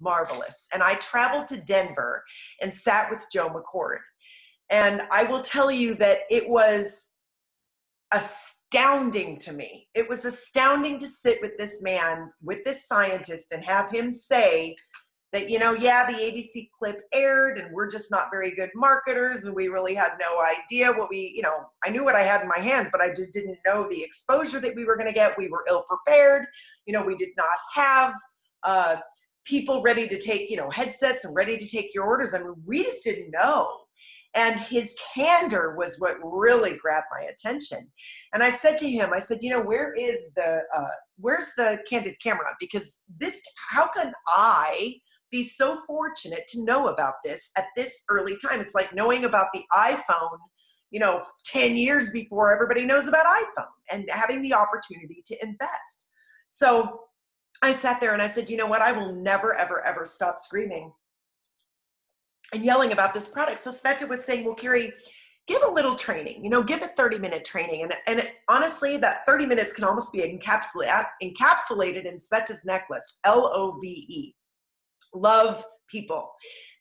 marvelous. And I traveled to Denver and sat with Joe McCord. And I will tell you that it was astounding to me. It was astounding to sit with this man, with this scientist, and have him say that, yeah, the ABC clip aired and we're just not very good marketers and we really had no idea what I knew what I had in my hands, but I just didn't know the exposure that we were going to get. We were ill prepared. We did not have people ready to take, headsets and ready to take your orders. I mean, we just didn't know. And his candor was what really grabbed my attention. And I said to him, where's the candid camera? Because how can I be so fortunate to know about this at this early time? It's like knowing about the iPhone, 10 years before everybody knows about iPhone, and having the opportunity to invest. So I sat there and I said, you know what? I will never, ever, ever stop screaming and yelling about this product. So Sveta was saying, well, Carrie, give a little training, give a 30-minute training. And honestly, that 30 minutes can almost be encapsulated in Sveta's necklace, LOVE. Love people.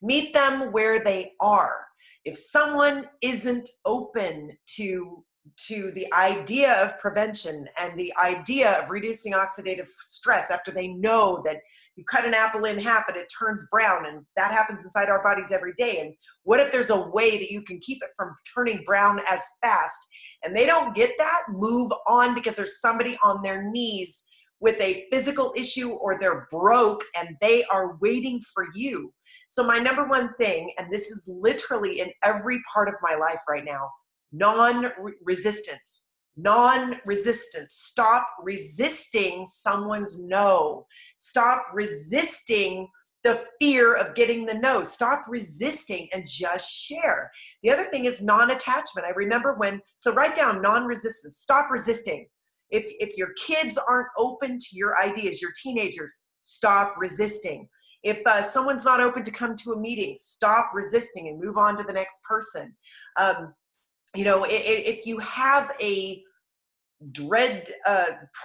Meet them where they are. If someone isn't open to the idea of prevention and the idea of reducing oxidative stress after they know that you cut an apple in half and it turns brown, and that happens inside our bodies every day. And what if there's a way that you can keep it from turning brown as fast? And they don't get that, move on, because there's somebody on their knees with a physical issue, or they're broke and they are waiting for you. So my number one thing, and this is literally in every part of my life right now, non-resistance. Non-resistance. Stop resisting someone's no. Stop resisting the fear of getting the no. Stop resisting and just share. The other thing is non-attachment. I remember so write down non-resistance. Stop resisting. If your kids aren't open to your ideas, your teenagers, stop resisting. If someone's not open to come to a meeting, stop resisting and move on to the next person. If you have a dread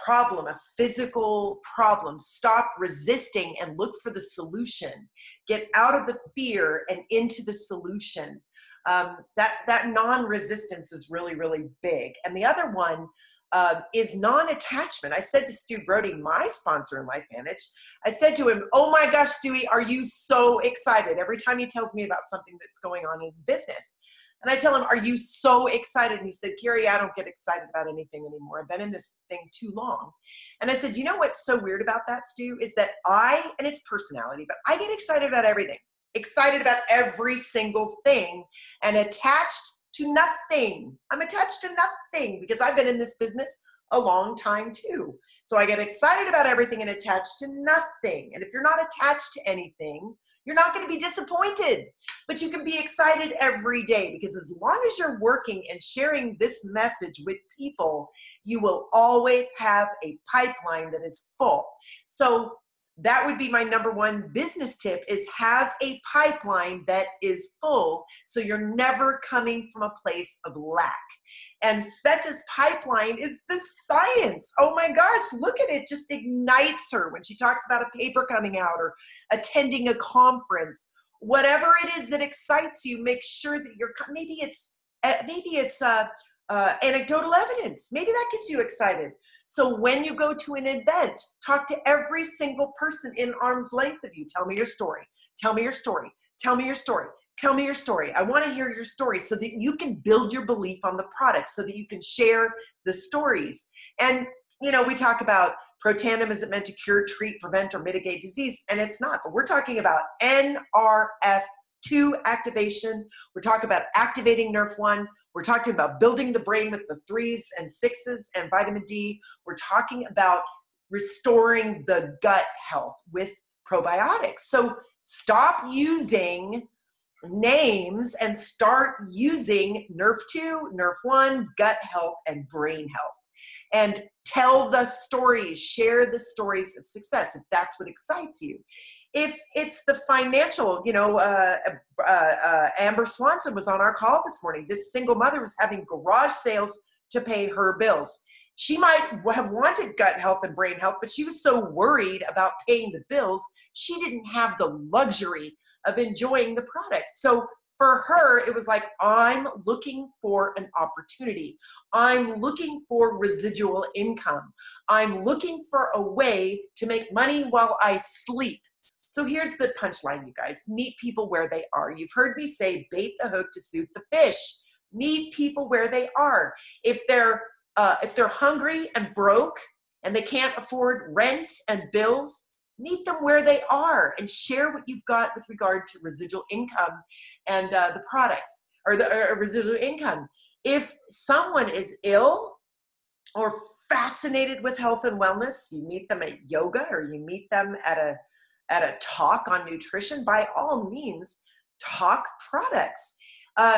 problem, a physical problem, stop resisting and look for the solution. Get out of the fear and into the solution. That non-resistance is really, really big. And the other one is non-attachment. I said to Stu Brody, my sponsor in LifeVantage, I said to him, oh my gosh, Stewie, are you so excited? Every time he tells me about something that's going on in his business. And I tell him, are you so excited? And he said, Carrie, I don't get excited about anything anymore. I've been in this thing too long. And I said, you know what's so weird about that, Stu, is that and it's personality, but I get excited about everything. Excited about every single thing and attached to nothing. I'm attached to nothing because I've been in this business a long time too. So I get excited about everything and attached to nothing. And if you're not attached to anything, you're not going to be disappointed, but you can be excited every day, because as long as you're working and sharing this message with people, you will always have a pipeline that is full. So that would be my number one business tip, is have a pipeline that is full, so you're never coming from a place of lack. And Sveta's pipeline is the science. Oh my gosh, look at it. Just ignites her when she talks about a paper coming out or attending a conference. Whatever it is that excites you, make sure that maybe it's anecdotal evidence. Maybe that gets you excited. So when you go to an event, talk to every single person in arm's length of you. Tell me your story. Tell me your story. Tell me your story. Tell me your story. I want to hear your story so that you can build your belief on the product, so that you can share the stories. And, we talk about Protandim isn't meant to cure, treat, prevent, or mitigate disease, and it's not. But we're talking about NRF2 activation. We're talking about activating NRF1. We're talking about building the brain with the 3s and 6s and vitamin D. We're talking about restoring the gut health with probiotics. So stop using names and start using NRF2, NRF1, gut health, and brain health. And tell the stories, share the stories of success if that's what excites you. If it's the financial, Amber Swanson was on our call this morning. This single mother was having garage sales to pay her bills. She might have wanted gut health and brain health, but she was so worried about paying the bills, she didn't have the luxury of enjoying the product. So for her, it was like, I'm looking for an opportunity. I'm looking for residual income. I'm looking for a way to make money while I sleep. So here's the punchline, you guys. Meet people where they are. You've heard me say, bait the hook to suit the fish. Meet people where they are. If they're hungry and broke and they can't afford rent and bills, meet them where they are and share what you've got with regard to residual income and the products or the residual income. If someone is ill or fascinated with health and wellness, you meet them at yoga or you meet them at a talk on nutrition, by all means, talk products.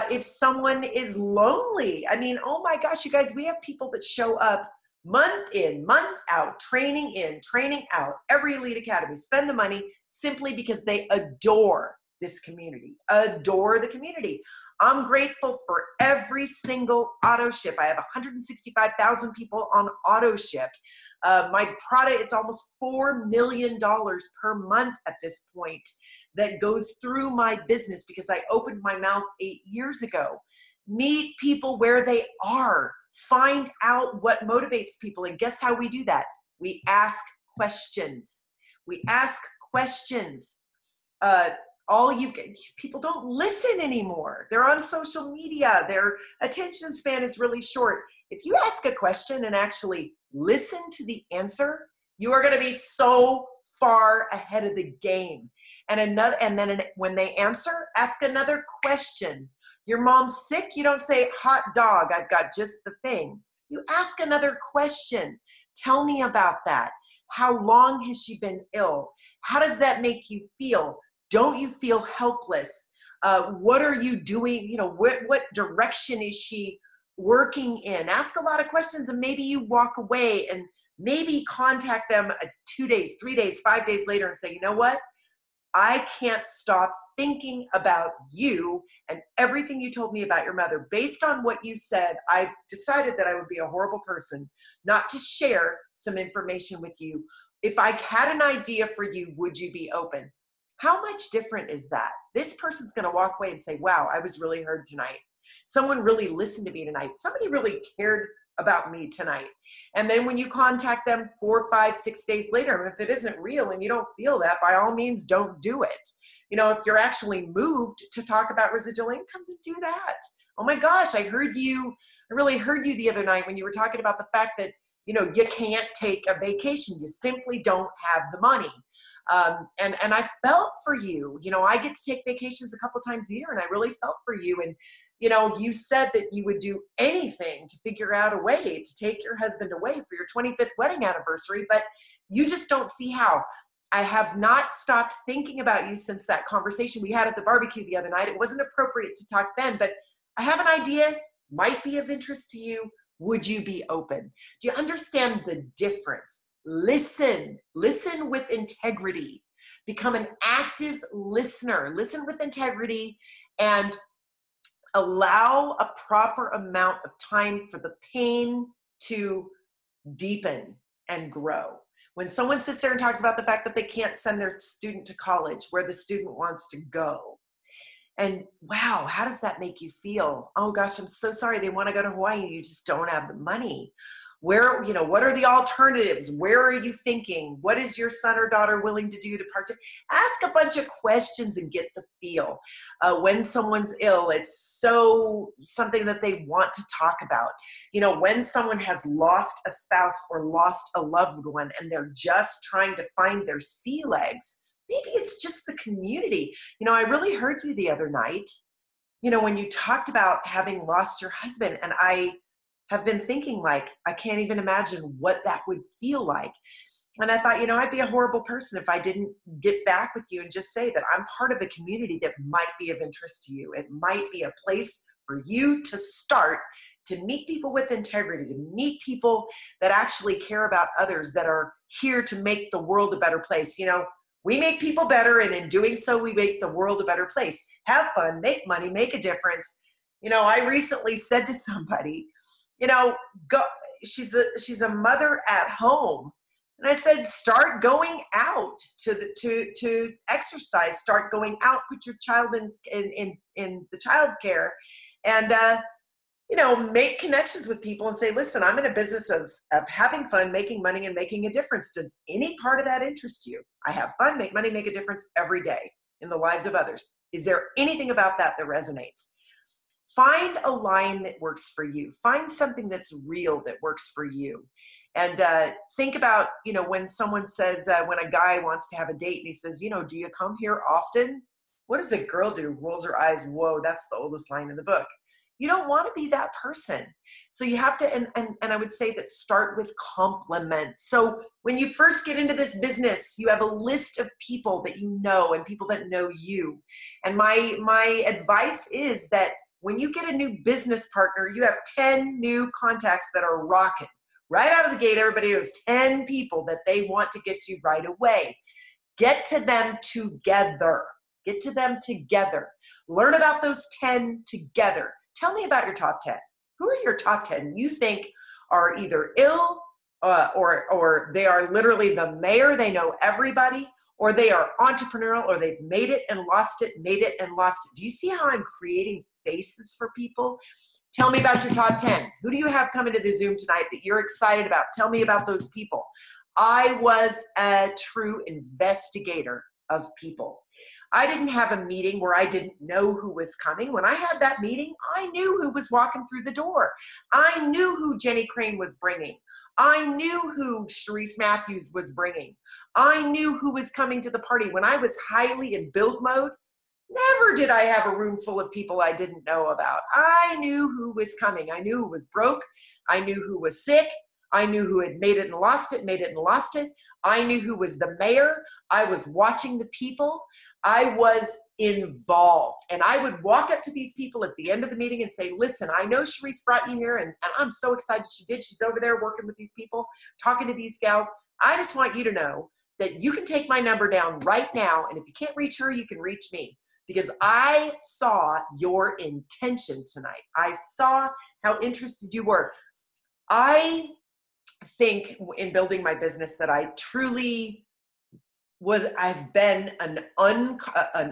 If someone is lonely, I mean, oh my gosh, you guys, we have people that show up month in, month out, training in, training out, every elite academy, spend the money simply because they adore this community, adore the community. I'm grateful for every single auto ship. I have 165,000 people on auto ship. My product, it's almost $4 million per month at this point that goes through my business because I opened my mouth 8 years ago. Meet people where they are. Find out what motivates people. And guess how we do that? We ask questions. We ask questions. People don't listen anymore. They're on social media. Their attention span is really short. If you ask a question and actually listen to the answer, you are going to be so far ahead of the game. And then when they answer, ask another question. Your mom's sick, you don't say, hot dog, I've got just the thing. You ask another question. Tell me about that. How long has she been ill? How does that make you feel? Don't you feel helpless? What are you doing? What direction is she working in? Ask a lot of questions and maybe you walk away and maybe contact them 2 days, 3 days, 5 days later and say, you know what? I can't stop thinking about you and everything you told me about your mother. Based on what you said, I've decided that I would be a horrible person not to share some information with you. If I had an idea for you, would you be open? How much different is that? This person's going to walk away and say, wow, I was really heard tonight. Someone really listened to me tonight. Somebody really cared about me tonight. And then when you contact them 4, 5, 6 days later, if it isn't real and you don't feel that, by all means, don't do it. If you're actually moved to talk about residual income, then do that. Oh my gosh, I really heard you the other night when you were talking about the fact that, you can't take a vacation. You simply don't have the money. And I felt for you. I get to take vacations a couple times a year and I really felt for you. And you said that you would do anything to figure out a way to take your husband away for your 25th wedding anniversary, but you just don't see how. I have not stopped thinking about you since that conversation we had at the barbecue the other night. It wasn't appropriate to talk then, but I have an idea, might be of interest to you. Would you be open? Do you understand the difference? Listen with integrity. Become an active listener. Listen with integrity and allow a proper amount of time for the pain to deepen and grow. When someone sits there and talks about the fact that they can't send their student to college where the student wants to go, and wow, how does that make you feel? Oh gosh, I'm so sorry. They want to go to Hawaii. You just don't have the money. What are the alternatives? Where are you thinking? What is your son or daughter willing to do to participate? Ask a bunch of questions and get the feel. When someone's ill, it's something that they want to talk about. When someone has lost a spouse or lost a loved one and they're just trying to find their sea legs, maybe it's just the community. I really heard you the other night, when you talked about having lost your husband, and I have been thinking I can't even imagine what that would feel like. And I thought, I'd be a horrible person if I didn't get back with you and just say that I'm part of a community that might be of interest to you. It might be a place for you to start to meet people with integrity, to meet people that actually care about others, that are here to make the world a better place. We make people better, and in doing so, we make the world a better place. Have fun, make money, make a difference. I recently said to somebody, she's a mother at home. And I said, start going out to exercise, start going out, put your child in the child care, and make connections with people and say, listen, I'm in a business of having fun, making money, and making a difference. Does any part of that interest you? I have fun, make money, make a difference every day in the lives of others. Is there anything about that that resonates? Find a line that works for you. Find something that's real that works for you. And think about, when someone says, when a guy wants to have a date and he says, do you come here often? What does a girl do? Rolls her eyes. Whoa, that's the oldest line in the book. You don't want to be that person. So you have to, and I would say that start with compliments. So when you first get into this business, you have a list of people that you know and people that know you. And my advice is that when you get a new business partner, you have 10 new contacts that are rocking. Right out of the gate, everybody has 10 people that they want to get to right away. Get to them together. Get to them together. Learn about those 10 together. Tell me about your top 10. Who are your top 10 you think are either ill or they are literally the mayor, they know everybody, or they are entrepreneurial, or they've made it and lost it, made it and lost it. Do you see how I'm creating faces for people? Tell me about your top 10. Who do you have coming to the Zoom tonight that you're excited about? Tell me about those people. I was a true investigator of people. I didn't have a meeting where I didn't know who was coming. When I had that meeting, I knew who was walking through the door. I knew who Jenny Crane was bringing. I knew who Sharice Matthews was bringing. I knew who was coming to the party. When I was highly in build mode, never did I have a room full of people I didn't know about. I knew who was coming. I knew who was broke. I knew who was sick. I knew who had made it and lost it, made it and lost it. I knew who was the mayor. I was watching the people. I was involved. And I would walk up to these people at the end of the meeting and say, listen, I know Sharice brought you here, and I'm so excited she did. She's over there working with these people, talking to these gals. I just want you to know that you can take my number down right now, and if you can't reach her, you can reach me. Because I saw your intention tonight. I saw how interested you were. I think in building my business that I truly I've been an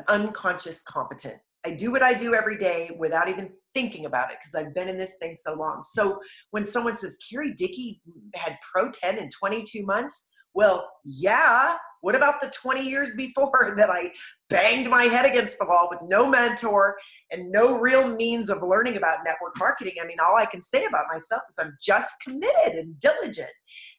unconscious competent. I do what I do every day without even thinking about it because I've been in this thing so long. So when someone says, Carrie Dickey had Pro 10 in 22 months, well, yeah. What about the 20 years before that I banged my head against the wall with no mentor and no real means of learning about network marketing? I mean, all I can say about myself is I'm just committed and diligent.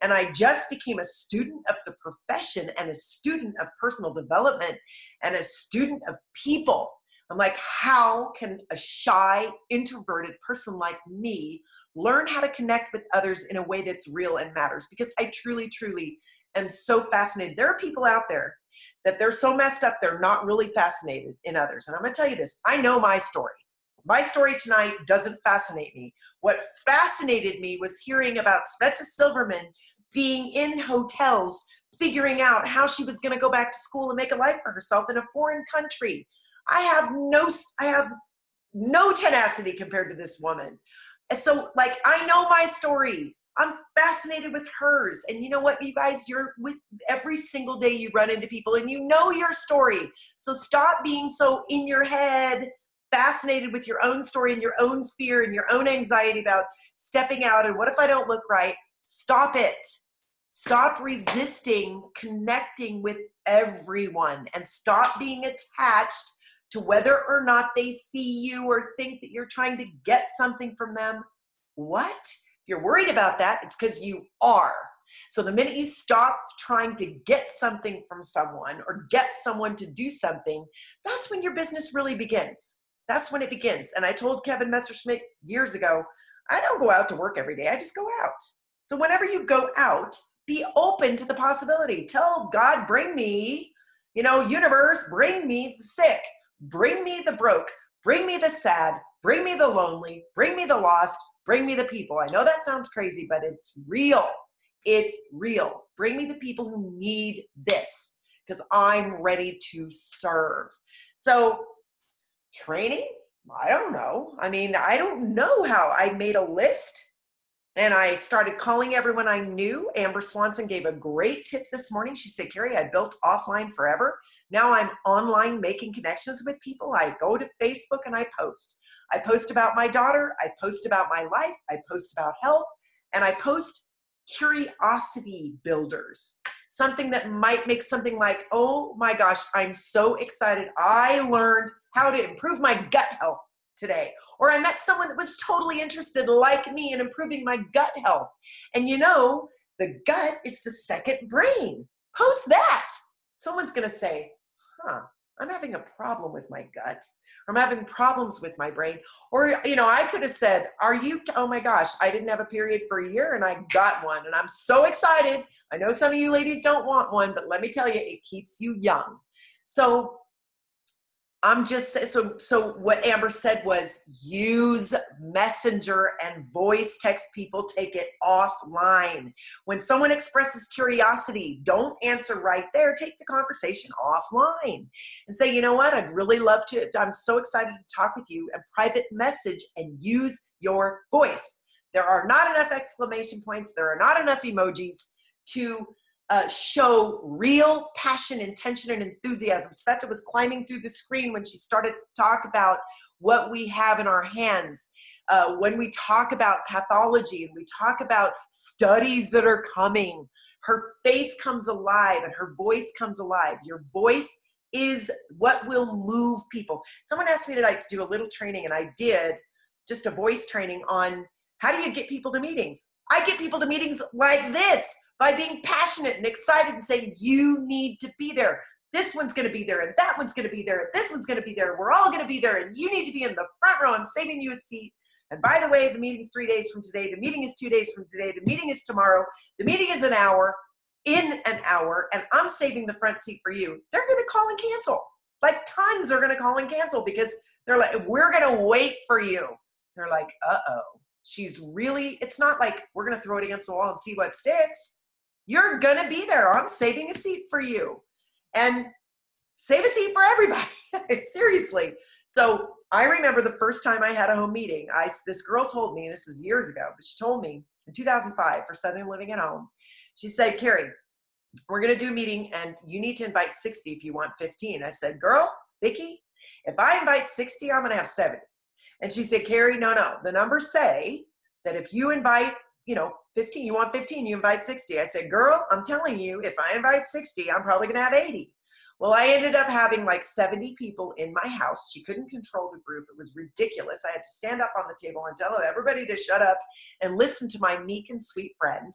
And I just became a student of the profession and a student of personal development and a student of people. I'm like, how can a shy, introverted person like me learn how to connect with others in a way that's real and matters? Because I truly, truly am so fascinated. There are people out there that they're so messed up, they're not really fascinated in others. And I'm going to tell you this. I know my story. My story tonight doesn't fascinate me. What fascinated me was hearing about Sveta Silverman being in hotels, figuring out how she was going to go back to school and make a life for herself in a foreign country. I have no tenacity compared to this woman. And so, I know my story. I'm fascinated with hers. And you know what, you guys, you're with every single day you run into people and you know your story. So stop being so in your head, fascinated with your own story and your own fear and your own anxiety about stepping out and what if I don't look right? Stop it. Stop resisting connecting with everyone and stop being attached to whether or not they see you or think that you're trying to get something from them. What? If you're worried about that, it's because you are. So the minute you stop trying to get something from someone or get someone to do something, that's when your business really begins. That's when it begins. And I told Kevin Messerschmidt years ago, I don't go out to work every day. I just go out. So whenever you go out, be open to the possibility. Tell God, bring me, universe, bring me the sick, bring me the broke, bring me the sad, bring me the lonely, bring me the lost, bring me the people. I know that sounds crazy, but it's real. It's real. Bring me the people who need this because I'm ready to serve. So training, I don't know. I mean, I don't know how. I made a list And I started calling everyone I knew. Amber Swanson gave a great tip this morning. She said, Carrie, I built offline forever. Now I'm online making connections with people. I go to Facebook and I post. I post about my daughter. I post about my life. I post about health. And I post curiosity builders. Something that might make something like, oh my gosh, I'm so excited. I learned how to improve my gut health today. Or I met someone that was totally interested like me in improving my gut health. And you know, the gut is the second brain. Post that. Someone's going to say, I'm having a problem with my gut. Or I'm having problems with my brain. Or, you know, I could have said, oh my gosh, I didn't have a period for a year and I got one. And I'm so excited. I know some of you ladies don't want one, but let me tell you, it keeps you young. So so what Amber said was use Messenger and voice text people, take it offline. When someone expresses curiosity, don't answer right there. Take the conversation offline and say, you know what, I'd really love to, I'm so excited to talk with you, and private message and use your voice. There are not enough exclamation points. There are not enough emojis to show real passion, intention, and enthusiasm. Sveta was climbing through the screen when she started to talk about what we have in our hands. When we talk about pathology and we talk about studies that are coming, her face comes alive and her voice comes alive. Your voice is what will move people. Someone asked me tonight to do a little training, and I did just a voice training on how do you get people to meetings. I get people to meetings like this, by being passionate and excited and saying, you need to be there. This one's going to be there, and that one's going to be there, and this one's going to be there. We're all going to be there, and you need to be in the front row. I'm saving you a seat. And by the way, the meeting's 3 days from today. The meeting is 2 days from today. The meeting is tomorrow. The meeting is in an hour, and I'm saving the front seat for you. They're going to call and cancel. Like tons are going to call and cancel because they're like, we're going to wait for you. They're like, uh-oh. She's really, it's not like we're going to throw it against the wall and see what sticks. You're going to be there. I'm saving a seat for you. And save a seat for everybody. Seriously. So I remember the first time I had a home meeting, this girl told me, this is years ago, but she told me in 2005 for Southern Living at Home, she said, Carrie, we're going to do a meeting and you need to invite 60 if you want 15. I said, girl, Vicki, if I invite 60, I'm going to have 70. And she said, Carrie, no. The numbers say that if you invite 15, you want 15, you invite 60. I said, girl, I'm telling you, if I invite 60, I'm probably going to have 80. Well, I ended up having like 70 people in my house. She couldn't control the group. It was ridiculous. I had to stand up on the table and tell everybody to shut up and listen to my meek and sweet friend.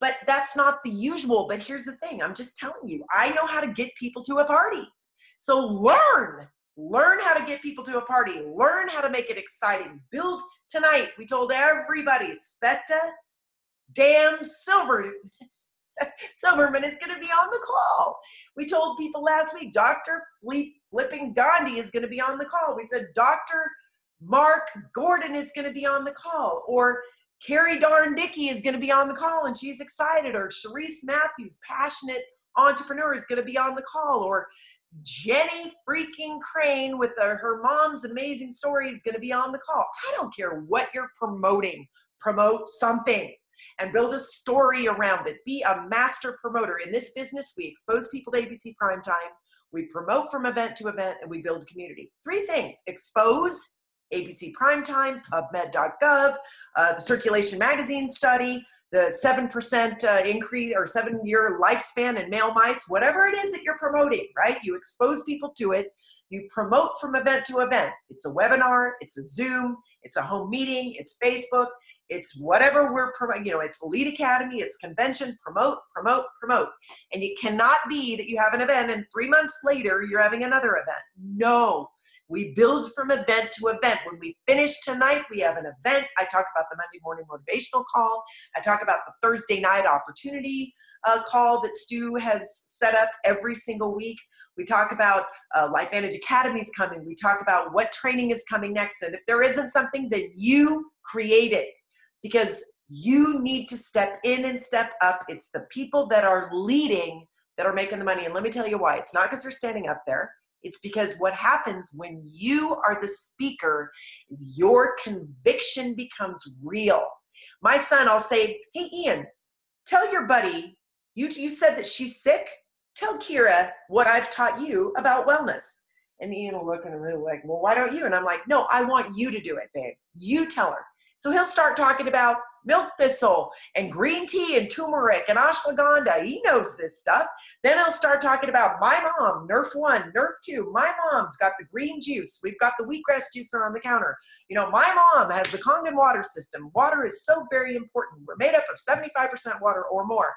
But that's not the usual. But here's the thing. I'm just telling you, I know how to get people to a party. So learn how to get people to a party. Learn how to make it exciting. Build tonight. We told everybody, Sveta damn Silverman is going to be on the call. We told people last week, Dr. Flipping Gandhi is going to be on the call. We said, Dr. Mark Gordon is going to be on the call. Or Carrie Darn Dickey is going to be on the call and she's excited. Or Sharice Matthews, passionate entrepreneur, is going to be on the call. Or Jenny freaking Crane with her mom's amazing story is going to be on the call. I don't care what you're promoting. Promote something and build a story around it. Be a master promoter. In this business, we expose people to ABC Primetime, we promote from event to event, and we build community. 3 things: expose, ABC Primetime, PubMed.gov, the Circulation Magazine study, the 7% increase or 7-year lifespan in male mice, whatever it is that you're promoting, right? You expose people to it. You promote from event to event. It's a webinar, it's a Zoom, it's a home meeting, it's Facebook, it's whatever we're promoting, it's Lead Academy, it's convention, promote. And it cannot be that you have an event and 3 months later you're having another event. No, we build from event to event. When we finish tonight, we have an event. I talk about the Monday morning motivational call. I talk about the Thursday night opportunity call that Stu has set up every single week. We talk about LifeVantage Academy's coming. We talk about what training is coming next. And if there isn't something, then you create it, because you need to step in and step up. It's the people that are leading that are making the money. And let me tell you why. It's not because they're standing up there. It's because what happens when you are the speaker is your conviction becomes real. My son, I'll say, hey, Ian, tell your buddy, you said that she's sick. Tell Kira what I've taught you about wellness. And Ian will look at me like, well, why don't you? And I'm like, no, I want you to do it, babe. You tell her. So he'll start talking about milk thistle and green tea and turmeric and ashwagandha. He knows this stuff. Then he'll start talking about my mom, Nerf 1, Nerf 2. My mom's got the green juice. We've got the wheatgrass juicer on the counter. You know, my mom has the Kangen water system. Water is so very important. We're made up of 75% water or more.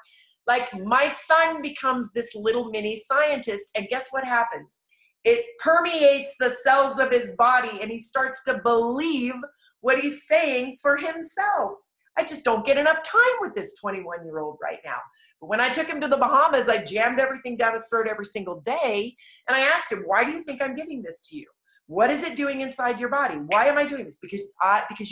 Like, my son becomes this little mini scientist, and guess what happens? It permeates the cells of his body, and he starts to believe what he's saying for himself. I just don't get enough time with this 21-year-old right now. But when I took him to the Bahamas, I jammed everything down his throat every single day. And I asked him, why do you think I'm giving this to you? What is it doing inside your body? Why am I doing this? Because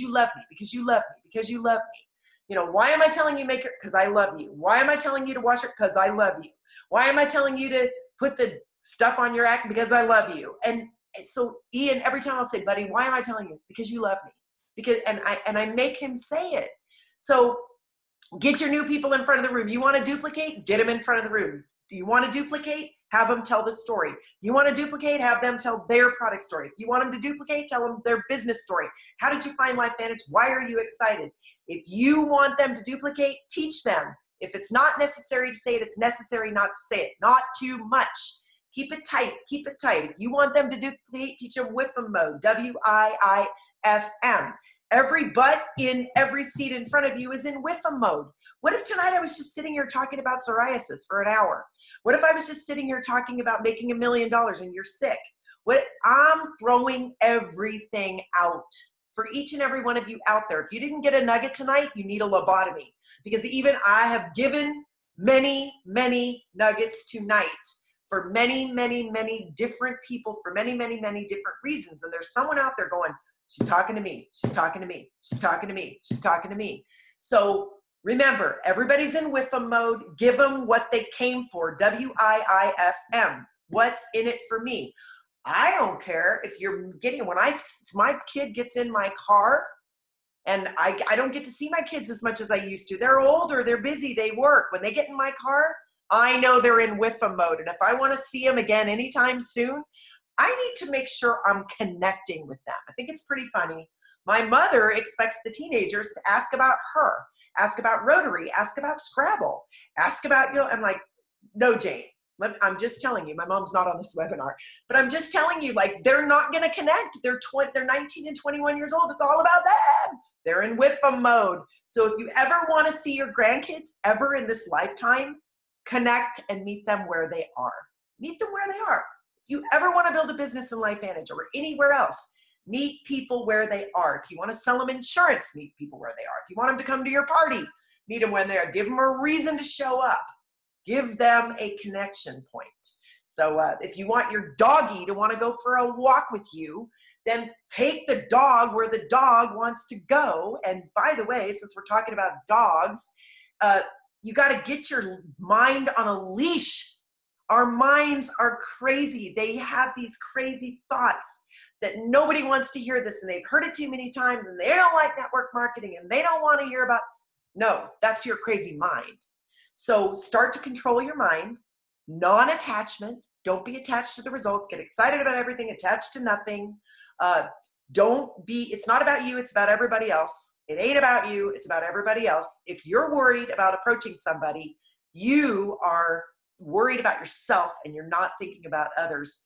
you love me, because you love me, because you love me. You know, why am I telling you make it? Because I love you. Why am I telling you to wash it? Because I love you. Why am I telling you to put the stuff on your act? Because I love you. And so Ian, every time I'll say, buddy, why am I telling you? Because you love me. Because I make him say it. So get your new people in front of the room. You want to duplicate? Get them in front of the room. Do you want to duplicate? Have them tell the story. You want to duplicate? Have them tell their product story. If you want them to duplicate, tell them their business story. How did you find LifeVantage? Why are you excited? If you want them to duplicate, teach them. If it's not necessary to say it, it's necessary not to say it. Not too much. Keep it tight. Keep it tight. If you want them to duplicate, teach them WIFM mode. WIIFM. Every butt in every seat in front of you is in WIFM mode. What if tonight I was just sitting here talking about psoriasis for an hour? What if I was just sitting here talking about making $1 million and you're sick? I'm throwing everything out for each and every one of you out there. If you didn't get a nugget tonight, you need a lobotomy, because even I have given many, many nuggets tonight for many, many, many different people for many, many, many different reasons. And there's someone out there going, she's talking to me. She's talking to me. She's talking to me. She's talking to me. So remember, everybody's in WIFM mode. Give them what they came for. WIIFM. What's in it for me? I don't care if you're getting, my kid gets in my car, and I don't get to see my kids as much as I used to. They're older. They're busy. They work. When they get in my car, I know they're in WIFM mode. And if I want to see them again anytime soon, I need to make sure I'm connecting with them. I think it's pretty funny. My mother expects the teenagers to ask about her, ask about Rotary, ask about Scrabble, ask about, I'm like, no, Jane, I'm just telling you, my mom's not on this webinar, but I'm just telling you, like, they're not going to connect. They're 19 and 21 years old. It's all about them. They're in WIFM mode. So if you ever want to see your grandkids ever in this lifetime, connect and meet them where they are. Meet them where they are. If you ever want to build a business in LifeVantage or anywhere else, meet people where they are. If you want to sell them insurance, meet people where they are. If you want them to come to your party, meet them when they are. Give them a reason to show up. Give them a connection point. So if you want your doggy to want to go for a walk with you, then take the dog where the dog wants to go. And by the way, since we're talking about dogs, you got to get your mind on a leash. Our minds are crazy. They have these crazy thoughts that nobody wants to hear this, and they've heard it too many times, and they don't like network marketing, and they don't want to hear about. No, that's your crazy mind. So start to control your mind. Non-attachment. Don't be attached to the results. Get excited about everything, attached to nothing. It's not about you, it's about everybody else. It ain't about you, it's about everybody else. If you're worried about approaching somebody, you are worried about yourself and you're not thinking about others.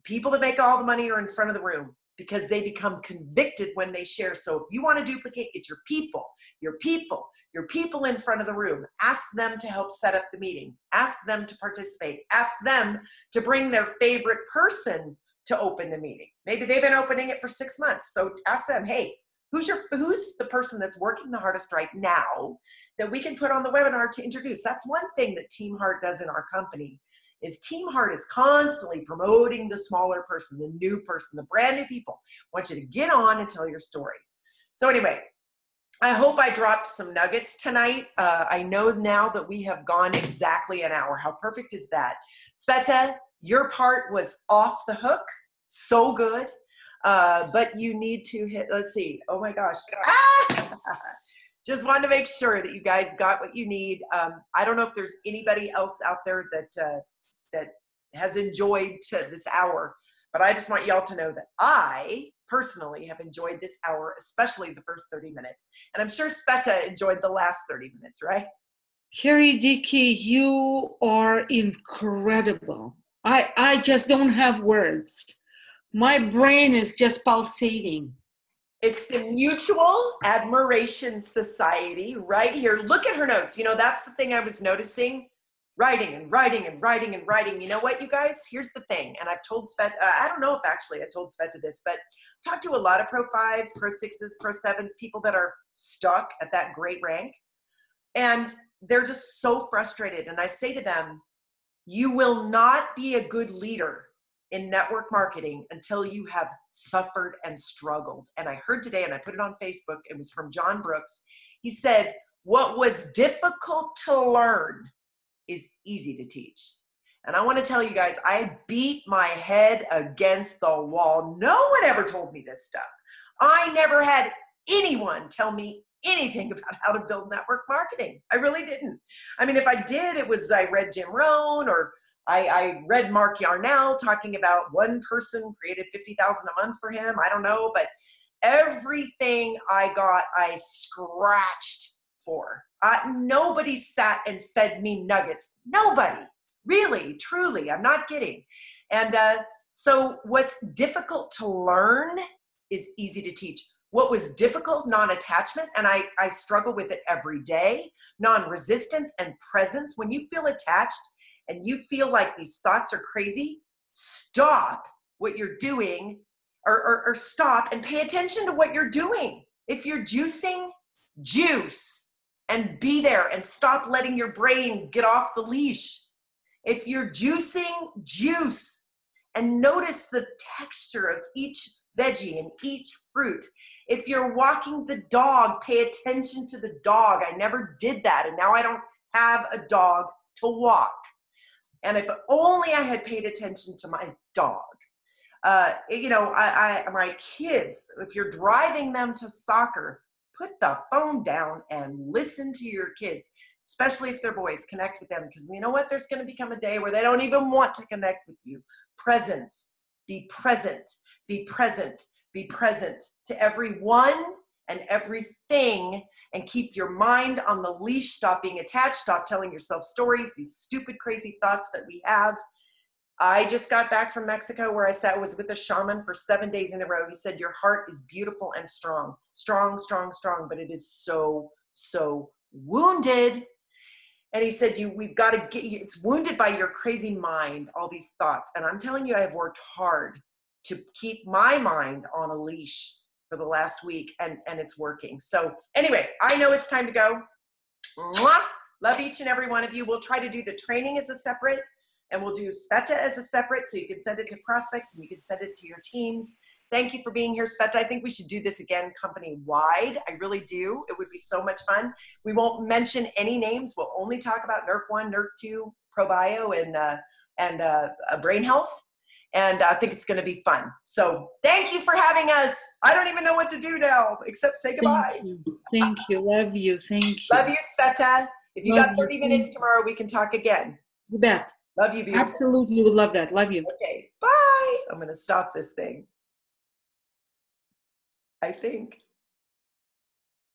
People that make all the money are in front of the room because they become convicted when they share. So if you want to duplicate, it's your people in front of the room. Ask them to help set up the meeting. Ask them to participate. Ask them to bring their favorite person to open the meeting. Maybe they've been opening it for 6 months. So ask them, hey, who's the person that's working the hardest right now that we can put on the webinar to introduce? That's one thing that Team Heart does in our company, is Team Heart is constantly promoting the smaller person, the new person, the brand new people. I want you to get on and tell your story. So anyway, I hope I dropped some nuggets tonight. I know now that we have gone exactly an hour. How perfect is that? Sveta, your part was off the hook. So good. But you need to hit, let's see. Oh my gosh. Ah! Just wanted to make sure that you guys got what you need. I don't know if there's anybody else out there that has enjoyed this hour, but I just want y'all to know that I personally have enjoyed this hour, especially the first 30 minutes. And I'm sure Sveta enjoyed the last 30 minutes, right? Carrie, Dicky, you are incredible. I just don't have words. My brain is just pulsating. It's the Mutual Admiration Society right here. Look at her notes. You know, that's the thing I was noticing. Writing and writing and writing and writing. You know what, you guys? Here's the thing. And I've told Sveta, I don't know if actually I told Sveta this, but I've talked to a lot of Pro 5s, Pro 6s, Pro 7s, people that are stuck at that great rank. And they're just so frustrated. And I say to them, you will not be a good leader in network marketing until you have suffered and struggled. And I heard today, and I put it on Facebook, it was from John Brooks. He said, what was difficult to learn is easy to teach. And I want to tell you guys, I beat my head against the wall. No one ever told me this stuff. I never had anyone tell me anything about how to build network marketing. I really didn't. I mean, if I did, it was I read Jim Rohn, or I read Mark Yarnell talking about one person created 50,000 a month for him. I don't know, but everything I got, I scratched for. Nobody sat and fed me nuggets. Nobody. Really, truly, I'm not kidding. And so what's difficult to learn is easy to teach. What was difficult, non-attachment, and I struggle with it every day, non-resistance and presence. When you feel attached and you feel like these thoughts are crazy, stop what you're doing or stop and pay attention to what you're doing. If you're juicing, juice and be there and stop letting your brain get off the leash. If you're juicing, juice and notice the texture of each veggie and each fruit. If you're walking the dog, pay attention to the dog. I never did that, and now I don't have a dog to walk. And if only I had paid attention to my dog. You know, my kids, if you're driving them to soccer, put the phone down and listen to your kids, especially if they're boys. Connect with them, because you know what? There's going to become a day where they don't even want to connect with you. Presence. Be present. Be present. Be present to everyone and everything, and keep your mind on the leash. Stop being attached. Stop telling yourself stories, these stupid, crazy thoughts that we have. I just got back from Mexico, where I was with a shaman for 7 days in a row. He said, your heart is beautiful and strong, strong, strong, strong, but it is so, so wounded. And he said, we've got to get you, it's wounded by your crazy mind, all these thoughts. And I'm telling you, I have worked hard to keep my mind on a leash for the last week, and it's working. So anyway, I know it's time to go. Mwah! Love each and every one of you. We'll try to do the training as a separate, and we'll do Sveta as a separate, so you can send it to prospects and you can send it to your teams. Thank you for being here, Sveta. I think we should do this again company-wide. I really do. It would be so much fun. We won't mention any names. We'll only talk about Nerf 1, Nerf 2, ProBio, and brain health. And I think it's going to be fun. So thank you for having us. I don't even know what to do now except say goodbye. Thank you. Love you. Thank you. Love you, Sveta. If you Love got 30 you. minutes tomorrow, we can talk again. You bet. Love you, beautiful. Absolutely would love that. Love you. Okay, bye. I'm going to stop this thing, I think.